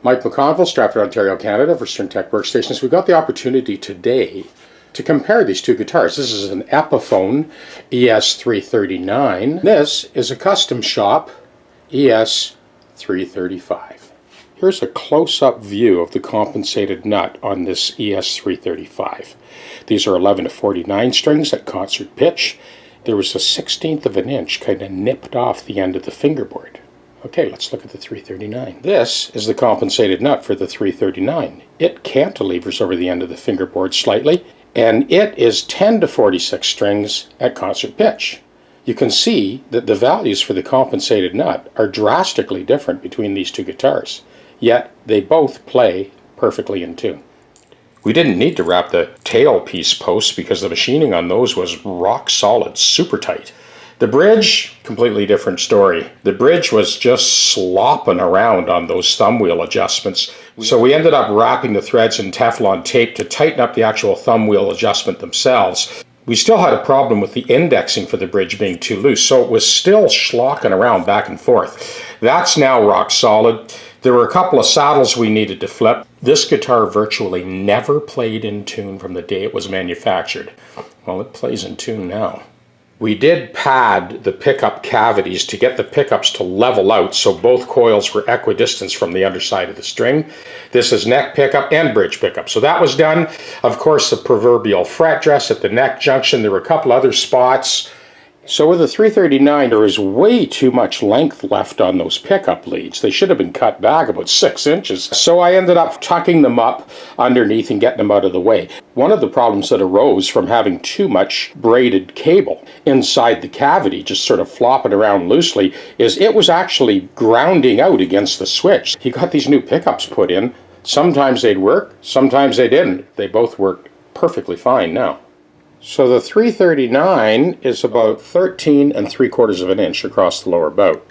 Mike McConville, Stratford, Ontario, Canada for StringTechWorkstations. We got the opportunity today to compare these two guitars. This is an Epiphone ES339. This is a custom shop ES335. Here's a close-up view of the compensated nut on this ES335. These are 11 to 49 strings at concert pitch. There was a 1/16 of an inch kind of nipped off the end of the fingerboard. Okay, let's look at the 339. This is the compensated nut for the 339. It cantilevers over the end of the fingerboard slightly, and it is 10 to 46 strings at concert pitch. You can see that the values for the compensated nut are drastically different between these two guitars, yet they both play perfectly in tune. We didn't need to wrap the tailpiece posts because the machining on those was rock solid, super tight. The bridge, completely different story. The bridge was just slopping around on those thumb wheel adjustments. So we ended up wrapping the threads in Teflon tape to tighten up the actual thumb wheel adjustment themselves. We still had a problem with the indexing for the bridge being too loose, so it was still schlocking around back and forth. That's now rock solid. There were a couple of saddles we needed to flip. This guitar virtually never played in tune from the day it was manufactured. Well, it plays in tune now. We did pad the pickup cavities to get the pickups to level out so both coils were equidistant from the underside of the string. This is neck pickup and bridge pickup. So that was done. Of course, the proverbial fret dress at the neck junction. There were a couple other spots. So with the 339, there is way too much length left on those pickup leads. They should have been cut back about 6 inches. So I ended up tucking them up underneath and getting them out of the way. One of the problems that arose from having too much braided cable inside the cavity, just sort of flopping around loosely, is it was actually grounding out against the switch. He got these new pickups put in. Sometimes they'd work, sometimes they didn't. They both worked perfectly fine now. So the 339 is about 13 3/4 of an inch across the lower bout,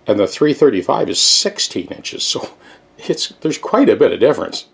and the 335 is 16 inches, so there's quite a bit of difference.